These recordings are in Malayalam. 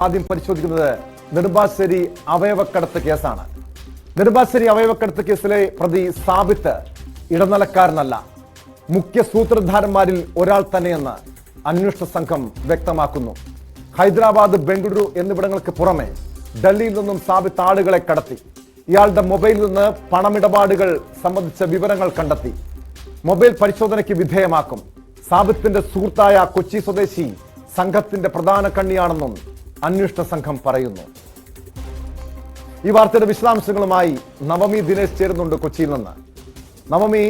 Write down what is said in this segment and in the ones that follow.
ആദ്യം പരിശോധിക്കുന്നത് നെടുമ്പാശ്ശേരി അവയവക്കടത്ത് കേസാണ്. നെടുമ്പാശ്ശേരി അവയവക്കടത്ത് കേസിലെ പ്രതി സാബിത്ത് ഇടനിലക്കാരനല്ല, മുഖ്യ സൂത്രധാരന്മാരിൽ ഒരാൾ തന്നെയെന്ന് അന്വേഷണ സംഘം വ്യക്തമാക്കുന്നു. ഹൈദരാബാദ്, ബംഗളൂരു എന്നിവിടങ്ങൾക്ക് പുറമെ ഡൽഹിയിൽ നിന്നും സാബിത്ത് ആളുകളെ കടത്തി. ഇയാളുടെ മൊബൈലിൽ നിന്ന് പണമിടപാടുകൾ സംബന്ധിച്ച വിവരങ്ങൾ കണ്ടെത്തി. മൊബൈൽ പരിശോധനയ്ക്ക് വിധേയമാക്കും. സാബിത്തിന്റെ സുഹൃത്തായ കൊച്ചി സ്വദേശി സംഘത്തിന്റെ പ്രധാന കണ്ണിയാണെന്നും അന്വേഷണ സംഘം പറയുന്നു. ഈ വാർത്തയുടെ വിശദാംശങ്ങളുമായി നവമി ദിനേശ് ചേരുന്നുണ്ട് കൊച്ചിയിൽ നിന്ന്. നവമി,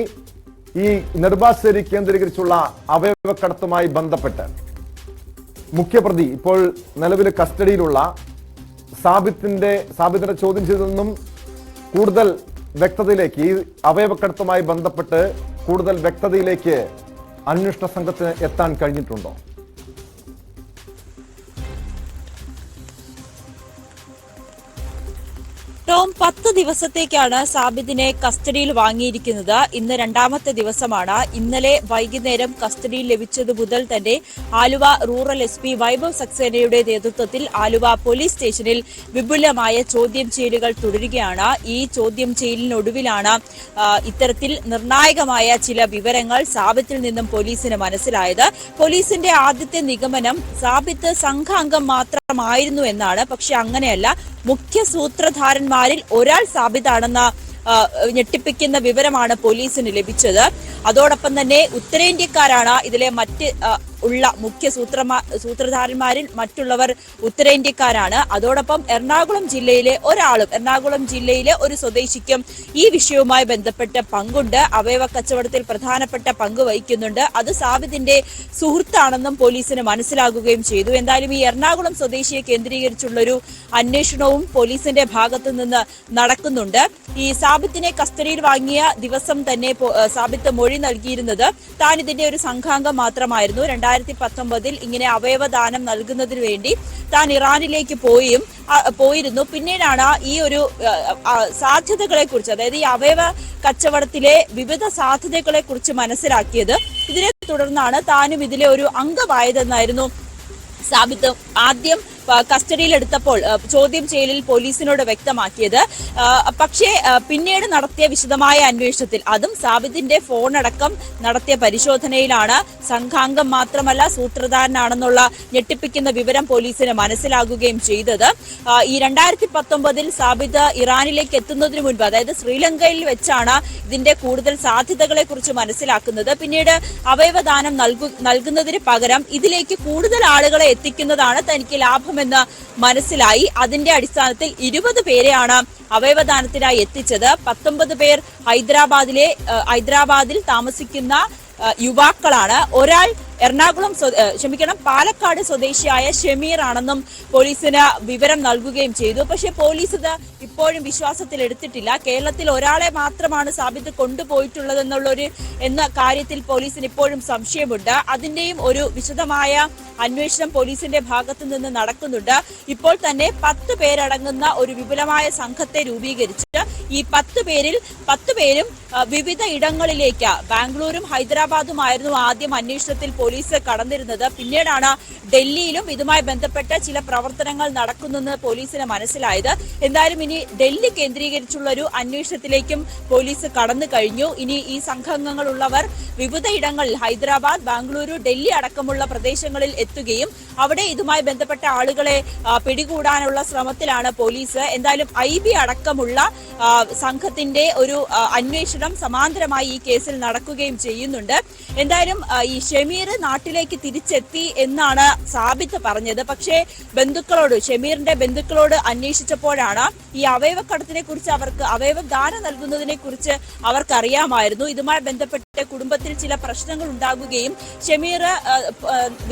ഈ നെടുമ്പാശ്ശേരി കേന്ദ്രീകരിച്ചുള്ള അവയവക്കടത്തുമായി ബന്ധപ്പെട്ട് മുഖ്യപ്രതി ഇപ്പോൾ നിലവിൽ കസ്റ്റഡിയിലുള്ള സാബിത്തിനെ ചോദ്യം ചെയ്തതെന്നും കൂടുതൽ വ്യക്തതയിലേക്ക്, ഈ അവയവക്കടത്തുമായി ബന്ധപ്പെട്ട് കൂടുതൽ വ്യക്തതയിലേക്ക് അന്വേഷണ സംഘത്തിന് എത്താൻ കഴിഞ്ഞിട്ടുണ്ടോ? ടോം, 10 ദിവസത്തേക്കാണ് സാബിത്തിനെ കസ്റ്റഡിയിൽ വാങ്ങിയിരിക്കുന്നത്. ഇന്ന് രണ്ടാമത്തെ ദിവസമാണ്. ഇന്നലെ വൈകുന്നേരം കസ്റ്റഡിയിൽ ലഭിച്ചതു മുതൽ തന്നെ ആലുവ റൂറൽ SP വൈഭവ് സക്സേനയുടെ നേതൃത്വത്തിൽ ആലുവ പോലീസ് സ്റ്റേഷനിൽ വിപുലമായ ചോദ്യം ചെയ്യലുകൾ തുടരുകയാണ്. ഈ ചോദ്യം ചെയ്യലിനൊടുവിലാണ് ഇത്തരത്തിൽ നിർണായകമായ ചില വിവരങ്ങൾ സാബിത്തിൽ നിന്നും പോലീസിന് മനസ്സിലായത്. പോലീസിന്റെ ആദ്യത്തെ നിഗമനം സാബിത്ത് സംഘാംഗം മാത്രമായിരുന്നു എന്നാണ്. പക്ഷെ അങ്ങനെയല്ല, മുഖ്യ സൂത്രധാരന്മാരിൽ ഒരാൾ സാബിത്താണെന്ന ഞെട്ടിപ്പിക്കുന്ന വിവരമാണ് പോലീസിന് ലഭിച്ചത്. അതോടൊപ്പം തന്നെ ഉത്തരേന്ത്യക്കാരാണ് ഇതിലെ മറ്റ് ഉള്ള മുഖ്യ സൂത്രധാരന്മാരിൽ മറ്റുള്ളവർ ഉത്തരേന്ത്യക്കാരാണ്. അതോടൊപ്പം എറണാകുളം ജില്ലയിലെ ഒരു സ്വദേശിക്കും ഈ വിഷയവുമായി ബന്ധപ്പെട്ട പങ്കുണ്ട്. അവയവ കച്ചവടത്തിൽ പ്രധാനപ്പെട്ട പങ്ക് വഹിക്കുന്നുണ്ട്. അത് സാബിത്തിന്റെ സുഹൃത്താണെന്നും പോലീസിന് മനസ്സിലാകുകയും ചെയ്തു. എന്തായാലും ഈ എറണാകുളം സ്വദേശിയെ കേന്ദ്രീകരിച്ചുള്ളൊരു അന്വേഷണവും പോലീസിന്റെ ഭാഗത്തു നിന്ന് നടക്കുന്നുണ്ട്. ഈ സാബിത്തിനെ കസ്റ്റഡിയിൽ വാങ്ങിയ ദിവസം തന്നെ സാബിത്ത് മൊഴി നൽകിയിരുന്നത് താൻ ഇതിന്റെ ഒരു സംഘാംഗം മാത്രമായിരുന്നു. 2019 ഇങ്ങനെ അവയവദാനം നൽകുന്നതിന് വേണ്ടി താൻ ഇറാനിലേക്ക് പോയിരുന്നു. പിന്നീടാണ് ഈ ഒരു സാധ്യതകളെ കുറിച്ച്, അതായത് ഈ അവയവ കച്ചവടത്തിലെ വിവിധ സാധ്യതകളെ കുറിച്ച് മനസ്സിലാക്കിയത്. ഇതിനെ തുടർന്നാണ് താനും ഇതിലെ ഒരു അംഗമായതെന്നായിരുന്നു സാബിത്ത് ആദ്യം കസ്റ്റഡിയിലെടുത്തപ്പോൾ ചോദ്യം ചെയ്യലിൽ പോലീസിനോട് വ്യക്തമാക്കിയത്. പക്ഷേ പിന്നീട് നടത്തിയ വിശദമായ അന്വേഷണത്തിൽ, അതും സാബിത്തിന്റെ ഫോണടക്കം നടത്തിയ പരിശോധനയിലാണ് സംഘാംഗം മാത്രമല്ല സൂത്രധാരനാണെന്നുള്ള ഞെട്ടിപ്പിക്കുന്ന വിവരം പോലീസിന് മനസ്സിലാകുകയും ചെയ്തത്. ഈ 2019 സാബിത്ത് ഇറാനിലേക്ക് എത്തുന്നതിന് മുൻപ്, അതായത് ശ്രീലങ്കയിൽ വെച്ചാണ് ഇതിന്റെ കൂടുതൽ സാധ്യതകളെ കുറിച്ച് മനസ്സിലാക്കുന്നത്. പിന്നീട് അവയവദാനം നൽകുന്നതിന് പകരം ഇതിലേക്ക് കൂടുതൽ ആളുകളെ എത്തിക്കുന്നതാണ് തനിക്ക് ലാഭമെന്ന് മനസ്സിലായി. അതിന്റെ അടിസ്ഥാനത്തിൽ 20 പേരെയാണ് അവയവദാനത്തിനായി എത്തിച്ചത്. 19 പേർ ഹൈദരാബാദിൽ താമസിക്കുന്ന യുവാക്കളാണ്. ഒരാൾ പാലക്കാട് സ്വദേശിയായ ഷമീർ ആണെന്നും പോലീസിന് വിവരം നൽകുകയും ചെയ്തു. പക്ഷെ പോലീസ് ഇത് ഇപ്പോഴും വിശ്വാസത്തിൽ എടുത്തിട്ടില്ല. കേരളത്തിൽ ഒരാളെ മാത്രമാണ് സാബിത്ത് എന്ന കാര്യത്തിൽ പോലീസിന് ഇപ്പോഴും സംശയമുണ്ട്. അതിന്റെയും ഒരു വിശദമായ അന്വേഷണം പോലീസിന്റെ ഭാഗത്തു നിന്ന് നടക്കുന്നുണ്ട്. ഇപ്പോൾ തന്നെ 10 പേരടങ്ങുന്ന ഒരു വിപുലമായ സംഘത്തെ രൂപീകരിച്ച് ഈ 10 പേരും വിവിധ ഇടങ്ങളിലേക്ക്, ബാംഗ്ലൂരും ഹൈദരാബാദുമായിരുന്നു ആദ്യം അന്വേഷണത്തിൽ പോലീസ് കടന്നിരുന്നത്. പിന്നീടാണ് ഡൽഹിയിലും ഇതുമായി ബന്ധപ്പെട്ട ചില പ്രവർത്തനങ്ങൾ നടക്കുന്നെന്ന് പോലീസിന് മനസ്സിലായത്. എന്തായാലും ഇനി ഡൽഹി കേന്ദ്രീകരിച്ചുള്ള ഒരു അന്വേഷണത്തിലേക്കും പോലീസ് കടന്നു കഴിഞ്ഞു. ഇനി ഈ സംഘങ്ങളുള്ളവർ വിവിധ ഇടങ്ങളിൽ, ഹൈദരാബാദ്, ബാംഗ്ലൂരു, ഡൽഹി അടക്കമുള്ള പ്രദേശങ്ങളിൽ എത്തുകയും അവിടെ ഇതുമായി ബന്ധപ്പെട്ട ആളുകളെ പിടികൂടാനുള്ള ശ്രമത്തിലാണ് പോലീസ്. എന്തായാലും IB അടക്കമുള്ള സംഘത്തിന്റെ ഒരു അന്വേഷണം സമാന്തരമായി ഈ കേസിൽ നടക്കുകയും ചെയ്യുന്നുണ്ട്. എന്തായാലും ഈ ഷമീർ നാട്ടിലേക്ക് തിരിച്ചെത്തി എന്നാണ് സാബിത്ത് പറഞ്ഞത്. പക്ഷേ ഷമീറിന്റെ ബന്ധുക്കളോട് അന്വേഷിച്ചപ്പോഴാണ് ഈ അവയവക്കടത്തിനെ കുറിച്ച്, അവയവദാനം നൽകുന്നതിനെ കുറിച്ച് അവർക്കറിയാമായിരുന്നു. ഇതുമായി ബന്ധപ്പെട്ട് കുടുംബത്തിൽ ചില പ്രശ്നങ്ങൾ ഉണ്ടാകുകയും ഷമീർ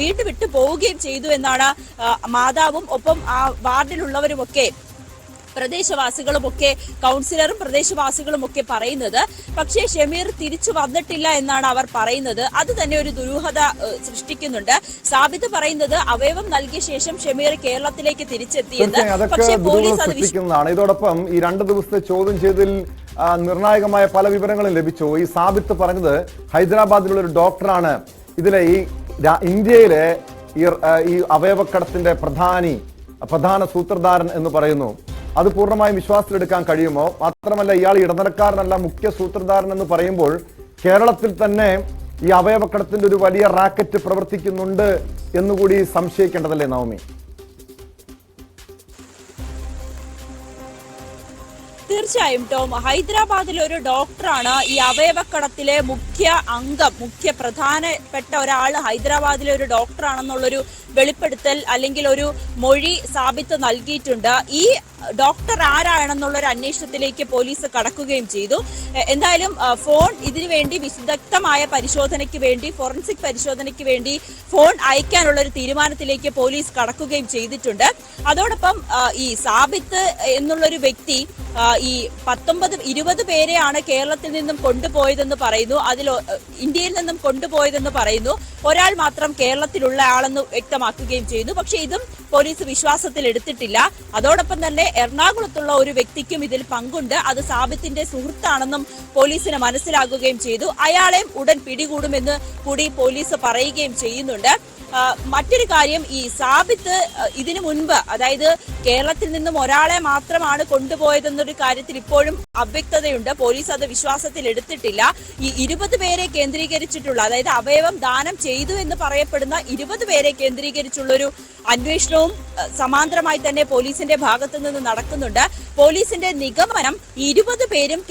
വീട് വിട്ടു പോവുകയും ചെയ്തു എന്നാണ് മാതാവും ഒപ്പം ആ വാർഡിലുള്ളവരുമൊക്കെ, പ്രദേശവാസികളുമൊക്കെ, കൗൺസിലറും പ്രദേശവാസികളും ഒക്കെ പറയുന്നത്. പക്ഷേ ഷമീർ തിരിച്ചു വന്നിട്ടില്ല എന്നാണ് അവർ പറയുന്നത്. അത് തന്നെ ഒരു ദുരൂഹത സൃഷ്ടിക്കുന്നുണ്ട്. സാബിത്ത് പറയുന്നത് അവയവം നൽകിയ ശേഷം ഷമീർ കേരളത്തിലേക്ക് തിരിച്ചെത്തിയെന്ന്. പക്ഷേ പോലീസ് അത് വിശ്വസിക്കുന്നതാണ്. ഇതോടൊപ്പം ഈ 2 ദിവസത്തെ ചോദ്യം ചെയ്തതിൽ നിർണായകമായ പല വിവരങ്ങളും ലഭിച്ചു. ഈ സാബിത്ത് പറഞ്ഞത് ഹൈദരാബാദിലുള്ള ഒരു ഡോക്ടറാണ് ഇതിലെ ഈ ഇന്ത്യയിലെ ഈ അവയവക്കടത്തിന്റെ പ്രധാനി പ്രധാന സൂത്രധാരൻ എന്ന് പറയുന്നു. അത് പൂർണ്ണമായും വിശ്വാസത്തിലെടുക്കാൻ കഴിയുമോ? മാത്രമല്ല, ഇയാൾ ഇടനിലക്കാരനല്ല, മുഖ്യ സൂത്രധാരൻ എന്ന് പറയുമ്പോൾ കേരളത്തിൽ തന്നെ ഈ അവയവക്കടത്തിന്റെ ഒരു വലിയ റാക്കറ്റ് പ്രവർത്തിക്കുന്നുണ്ട് എന്നുകൂടി സംശയിക്കേണ്ടതല്ലേ നവമി? തീർച്ചയായും ടോം, ഹൈദരാബാദിലെ ഒരു ഡോക്ടറാണ് ഈ അവയവക്കടത്തിലെ മുഖ്യ പ്രധാനപ്പെട്ട ഒരാൾ ഹൈദരാബാദിലെ ഒരു ഡോക്ടറാണെന്നുള്ളൊരു വെളിപ്പെടുത്തൽ അല്ലെങ്കിൽ ഒരു മൊഴി സാബിത്ത് നൽകിയിട്ടുണ്ട്. ഈ ഡോക്ടർ ആരാണെന്നുള്ളൊരു അന്വേഷണത്തിലേക്ക് പോലീസ് കടക്കുകയും ചെയ്തു. എന്തായാലും ഫോൺ ഇതിനു വേണ്ടി വിദഗ്ധമായ പരിശോധനയ്ക്ക് വേണ്ടി, ഫോറൻസിക് പരിശോധനയ്ക്ക് വേണ്ടി ഫോൺ അയക്കാനുള്ള ഒരു തീരുമാനത്തിലേക്ക് പോലീസ് കടക്കുകയും ചെയ്തിട്ടുണ്ട്. അതോടൊപ്പം ഈ സാബിത്ത് എന്നുള്ളൊരു വ്യക്തി ഈ 19-20 പേരെയാണ് കേരളത്തിൽ നിന്നും കൊണ്ടുപോയതെന്ന് പറയുന്നു. അതിൽ ഇന്ത്യയിൽ നിന്നും കൊണ്ടുപോയതെന്ന് പറയുന്നു. ഒരാൾ മാത്രം കേരളത്തിലുള്ള ആളെന്ന് വ്യക്തമാക്കുകയും ചെയ്യുന്നു. പക്ഷെ ഇതും പോലീസ് വിശ്വാസത്തിൽ എടുത്തിട്ടില്ല. അതോടൊപ്പം തന്നെ എറണാകുളത്തുള്ള ഒരു വ്യക്തിക്കും ഇതിൽ പങ്കുണ്ട്. അത് സാബിത്തിന്റെ സുഹൃത്താണെന്നും പോലീസിന് മനസ്സിലാകുകയും ചെയ്തു. അയാളെയും ഉടൻ പിടികൂടുമെന്ന് കൂടി പോലീസ് പറയുകയും ചെയ്യുന്നുണ്ട്. മറ്റൊരു കാര്യം, ഈ സാബിത്ത് ഇതിനു മുൻപ്, അതായത് കേരളത്തിൽ നിന്നും ഒരാളെ മാത്രമാണ് കൊണ്ടുപോയതെന്നൊരു കാര്യത്തിൽ ഇപ്പോഴും അവ്യക്തതയുണ്ട്. പോലീസ് അത് വിശ്വാസത്തിൽ എടുത്തിട്ടില്ല. ഈ 20 പേരെ കേന്ദ്രീകരിച്ചിട്ടുള്ള, അതായത് അവയവം ദാനം ചെയ്തു എന്ന് പറയപ്പെടുന്ന 20 പേരെ കേന്ദ്രീകരിച്ചുള്ളൊരു അന്വേഷണവും സമാന്തരമായി തന്നെ പോലീസിന്റെ ഭാഗത്തു നിന്ന് നടക്കുന്നുണ്ട്. പോലീസിന്റെ നിഗമനം 20 പേരും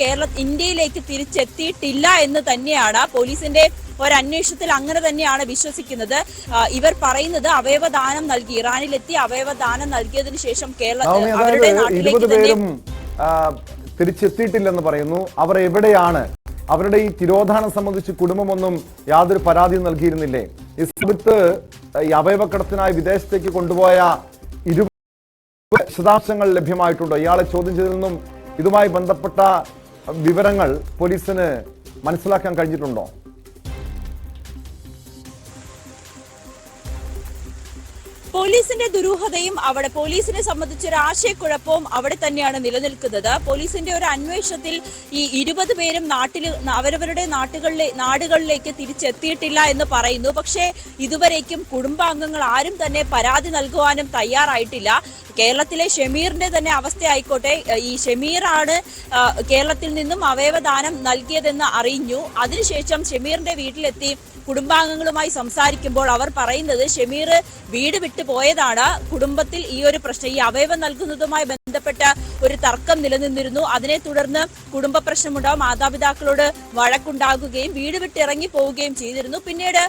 ഇന്ത്യയിലേക്ക് തിരിച്ചെത്തിയിട്ടില്ല എന്ന് തന്നെയാണ്. പോലീസിന്റെ ഒരന്വേഷണത്തിൽ അങ്ങനെ തന്നെയാണ് വിശ്വസിക്കുന്നത്. ഇവർ പറയുന്നത് അവയവദാനം നൽകി, ഇറാനിലെത്തി അവയവദാനം നൽകിയതിനു ശേഷം അവരുടെ നാട്ടിലേക്ക് തന്നെ തിരിച്ചെത്തിയിട്ടില്ലെന്ന് പറയുന്നു. അവർ എവിടെയാണ്? അവരുടെ ഈ തിരോധാനം സംബന്ധിച്ച് കുടുംബമൊന്നും യാതൊരു പരാതിയും നൽകിയിരുന്നില്ലേ? ഈ സമയത്ത് ഈ അവയവക്കടത്തിനായി വിദേശത്തേക്ക് കൊണ്ടുപോയ 20 വിശദാംശങ്ങൾ ലഭ്യമായിട്ടുണ്ടോ? ഇയാളെ ചോദ്യം ചെയ്തതിൽ നിന്നും ഇതുമായി ബന്ധപ്പെട്ട വിവരങ്ങൾ പോലീസിന് മനസ്സിലാക്കാൻ കഴിഞ്ഞിട്ടുണ്ടോ? പോലീസിന്റെ ദുരൂഹതയും അവിടെ പോലീസിനെ സംബന്ധിച്ചൊരു ആശയക്കുഴപ്പവും അവിടെ തന്നെയാണ് നിലനിൽക്കുന്നത്. പോലീസിന്റെ ഒരു അന്വേഷണത്തിൽ ഈ 20 പേരും അവരവരുടെ നാടുകളിലേക്ക് തിരിച്ചെത്തിയിട്ടില്ല എന്ന് പറയുന്നു. പക്ഷേ ഇതുവരേക്കും കുടുംബാംഗങ്ങൾ ആരും തന്നെ പരാതി നൽകുവാനും തയ്യാറായിട്ടില്ല. കേരളത്തിലെ ഷമീറിന്റെ തന്നെ അവസ്ഥയായിക്കോട്ടെ, ഈ ഷമീറാണ് കേരളത്തിൽ നിന്നും അവയവദാനം നൽകിയതെന്ന് അറിഞ്ഞു. അതിനുശേഷം ഷമീറിന്റെ വീട്ടിലെത്തി കുടുംബാംഗങ്ങളുമായി സംസാരിക്കുമ്പോൾ അവർ പറയുന്നത് ഷമീർ വീട് വിട്ടു പോയതാണ്. കുടുംബത്തിൽ ഈ ഒരു പ്രശ്നം, ഈ അവയവം നൽകുന്നതുമായി ബന്ധപ്പെട്ട ഒരു തർക്കം നിലനിന്നിരുന്നു. അതിനെ തുടർന്ന് കുടുംബ പ്രശ്നമുണ്ടാവും, മാതാപിതാക്കളോട് വഴക്കുണ്ടാകുകയും വീട് വിട്ട് ഇറങ്ങി പോവുകയും ചെയ്തിരുന്നു. പിന്നീട്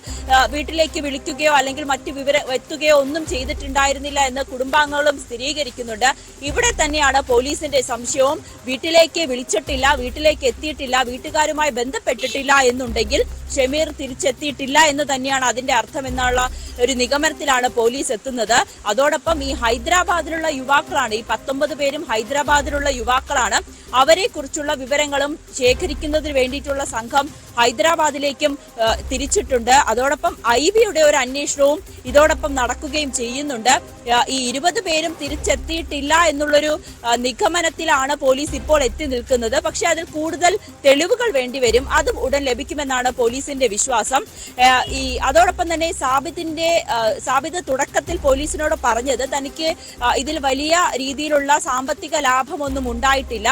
വീട്ടിലേക്ക് വിളിക്കുകയോ അല്ലെങ്കിൽ മറ്റു വിവരം എത്തുകയോ ഒന്നും ചെയ്തിട്ടുണ്ടായിരുന്നില്ല എന്ന് കുടുംബാംഗങ്ങളും സ്ഥിരീകരിക്കുന്നുണ്ട്. ഇവിടെ തന്നെയാണ് പോലീസിന്റെ സംശയവും. വീട്ടിലേക്ക് വിളിച്ചിട്ടില്ല, വീട്ടിലേക്ക് എത്തിയിട്ടില്ല, വീട്ടുകാരുമായി ബന്ധപ്പെട്ടിട്ടില്ല എന്നുണ്ടെങ്കിൽ ഷമീർ തിരിച്ചെത്തിയിട്ടില്ല എന്ന് തന്നെയാണ് അതിന്റെ അർത്ഥം എന്നുള്ള ഒരു നിഗമനത്തിലാണ് പോലീസ് എത്തുന്നത്. അതോടൊപ്പം ഈ ഹൈദരാബാദിലുള്ള യുവാക്കളാണ്, ഈ 19 പേരും ഹൈദരാബാദിലുള്ള യുവാക്കളാണ്. അവരെ കുറിച്ചുള്ള വിവരങ്ങളും ശേഖരിക്കുന്നതിന് വേണ്ടിയിട്ടുള്ള സംഘം ഹൈദരാബാദിലേക്കും തിരിച്ചിട്ടുണ്ട്. അതോടൊപ്പം IBയുടെ ഒരു അന്വേഷണവും ഇതോടൊപ്പം നടക്കുകയും ചെയ്യുന്നുണ്ട്. ഈ 20 പേരും തിരിച്ചെത്തിയിട്ടില്ല എന്നുള്ളൊരു നിഗമനത്തിലാണ് പോലീസ് ഇപ്പോൾ എത്തി നിൽക്കുന്നത്. പക്ഷെ അതിൽ കൂടുതൽ തെളിവുകൾ വേണ്ടിവരും. അതും ഉടൻ ലഭിക്കുമെന്നാണ് പോലീസിന്റെ വിശ്വാസം. അതോടൊപ്പം തന്നെ സാബിത്ത് തുടക്കത്തിൽ പോലീസിനോട് പറഞ്ഞത് തനിക്ക് ഇതിൽ വലിയ രീതിയിലുള്ള സാമ്പത്തിക ലാഭമൊന്നും ഉണ്ടായിട്ടില്ല.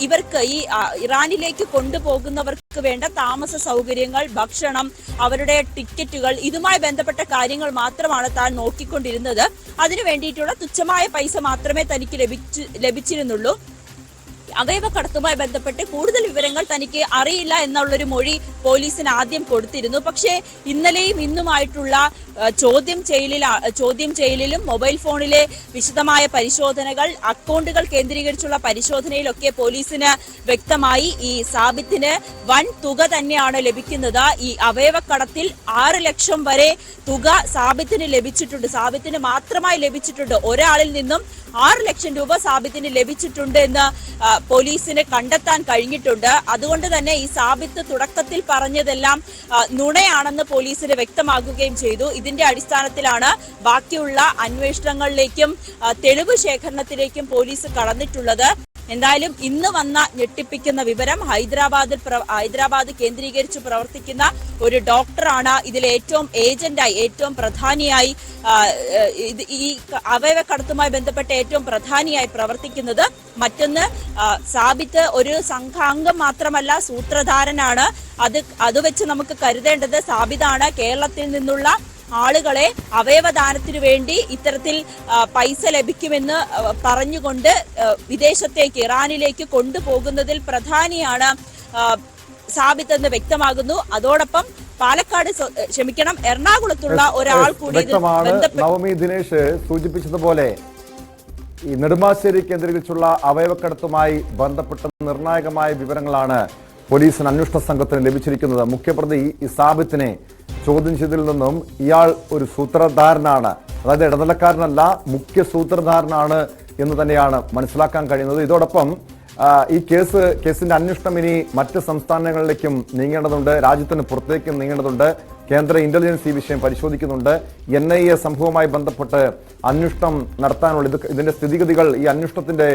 ഇവർക്ക് ഈ ഇറാനിലേക്ക് കൊണ്ടുപോകുന്നവർക്ക് വേണ്ട താമസ സൗകര്യങ്ങൾ, ഭക്ഷണം, അവരുടെ ടിക്കറ്റുകൾ, ഇതുമായി ബന്ധപ്പെട്ട കാര്യങ്ങൾ മാത്രമാണ് താൻ നോക്കിക്കൊണ്ടിരുന്നത്. അതിനു വേണ്ടിയിട്ടുള്ള തുച്ഛമായ പൈസ മാത്രമേ തനിക്ക് ലഭിച്ചിരുന്നുള്ളൂ. അവയവക്കടത്തുമായി ബന്ധപ്പെട്ട് കൂടുതൽ വിവരങ്ങൾ തനിക്ക് അറിയില്ല എന്നുള്ളൊരു മൊഴി പോലീസിന് ആദ്യം കൊടുത്തിരുന്നു. പക്ഷേ ഇന്നലെയും ഇന്നുമായിട്ടുള്ള ചോദ്യം ചെയ്യലിലും മൊബൈൽ ഫോണിലെ വിശദമായ പരിശോധനകൾ, അക്കൗണ്ടുകൾ കേന്ദ്രീകരിച്ചുള്ള പരിശോധനയിലൊക്കെ പോലീസിന് വ്യക്തമായി ഈ സാബിത്തിന് വൻ തുക തന്നെയാണ് ലഭിക്കുന്നത്. ഈ അവയവക്കടത്തിൽ 6 ലക്ഷം വരെ തുക സാബിത്തിന് ലഭിച്ചിട്ടുണ്ട്. സാബിത്തിന് മാത്രമായി ലഭിച്ചിട്ടുണ്ട്. ഒരാളിൽ നിന്നും 6 ലക്ഷം രൂപ സാബിത്തിന് ലഭിച്ചിട്ടുണ്ട് എന്ന് പോലീസിന് കണ്ടെത്താൻ കഴിഞ്ഞിട്ടുണ്ട്. അതുകൊണ്ട് തന്നെ ഈ സാബിത്ത് തുടക്കത്തിൽ പറഞ്ഞതെല്ലാം നുണയാണെന്ന് പോലീസിന് വ്യക്തമാക്കുകയും ചെയ്തു. ഇതിന്റെ അടിസ്ഥാനത്തിലാണ് ബാക്കിയുള്ള അന്വേഷണങ്ങളിലേക്കും തെളിവ് ശേഖരണത്തിലേക്കും പോലീസ് കടന്നിട്ടുള്ളത്. എന്തായാലും ഇന്ന് വന്ന ഞെട്ടിപ്പിക്കുന്ന വിവരം ഹൈദരാബാദ് കേന്ദ്രീകരിച്ച് പ്രവർത്തിക്കുന്ന ഒരു ഡോക്ടറാണ് ഇതിൽ ഏറ്റവും ഏജന്റായി, ഏറ്റവും പ്രധാനിയായി, ഈ അവയവക്കടത്തുമായി ബന്ധപ്പെട്ട് ഏറ്റവും പ്രധാനിയായി പ്രവർത്തിക്കുന്നത്. മറ്റൊന്ന്, സാബിത്ത് ഒരു സംഘാംഗം മാത്രമല്ല, സൂത്രധാരനാണ്. അത് വെച്ച് നമുക്ക് കരുതേണ്ടത് സാബിതാണ് കേരളത്തിൽ നിന്നുള്ള ആളുകളെ അവയവദാനത്തിനു വേണ്ടി ഇത്തരത്തിൽ പൈസ ലഭിക്കുമെന്ന് പറഞ്ഞുകൊണ്ട് വിദേശത്തേക്ക്, ഇറാനിലേക്ക് കൊണ്ടുപോകുന്നതിൽ പ്രധാനിയാണ് സാബിത്ത് എന്ന് വ്യക്തമാകുന്നു. അതോടൊപ്പം എറണാകുളത്തുള്ള ഒരാൾ കൂടി നവമി ദിനേശ് സൂചിപ്പിച്ചതുപോലെ ഈ നെടുമ്പാശ്ശേരി കേന്ദ്രീകരിച്ചുള്ള അവയവക്കടത്തുമായി ബന്ധപ്പെട്ട നിർണായകമായ വിവരങ്ങളാണ് പോലീസിന് അന്വേഷണ സംഘത്തിന് ലഭിച്ചിരിക്കുന്നത്. മുഖ്യപ്രതി ഇസാബിത്തിനെ ചോദ്യം ചെയ്തതിൽ നിന്നും ഇയാൾ ഒരു സൂത്രധാരനാണ്, അതായത് ഇടനിലക്കാരനല്ല, മുഖ്യ സൂത്രധാരനാണ് എന്ന് തന്നെയാണ് മനസ്സിലാക്കാൻ കഴിയുന്നത്. ഇതോടൊപ്പം ഈ കേസിന്റെ അന്വേഷണം ഇനി മറ്റ് സംസ്ഥാനങ്ങളിലേക്കും നീങ്ങേണ്ടതുണ്ട്, രാജ്യത്തിന് പുറത്തേക്കും നീങ്ങേണ്ടതുണ്ട്. കേന്ദ്ര ഇന്റലിജൻസ് ഈ വിഷയം പരിശോധിക്കുന്നുണ്ട്. NIA സംഭവവുമായി ബന്ധപ്പെട്ട് അന്വേഷണം നടത്താനുള്ള ഇതിന്റെ സ്ഥിതിഗതികൾ, ഈ അന്വേഷണത്തിന്റെ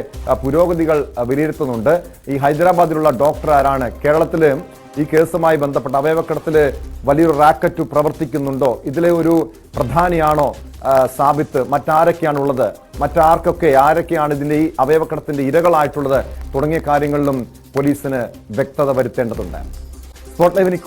പുരോഗതികൾ വിലയിരുത്തുന്നുണ്ട്. ഈ ഹൈദരാബാദിലുള്ള ഡോക്ടർ ആരാണ്, കേരളത്തില് ഈ കേസുമായി ബന്ധപ്പെട്ട് അവയവക്കടത്തില് വലിയൊരു റാക്കറ്റ് പ്രവർത്തിക്കുന്നുണ്ടോ, ഇതിലെ ഒരു പ്രധാനിയാണോ സാബിത്ത്, മറ്റാരൊക്കെയാണുള്ളത്, ആരൊക്കെയാണ് ഇതിന്റെ ഈ അവയവക്കടത്തിന്റെ ഇരകളായിട്ടുള്ളത് തുടങ്ങിയ കാര്യങ്ങളിലും പോലീസിന് വ്യക്തത വരുത്തേണ്ടതുണ്ട്. സ്പോട്ട് ലൈവിന്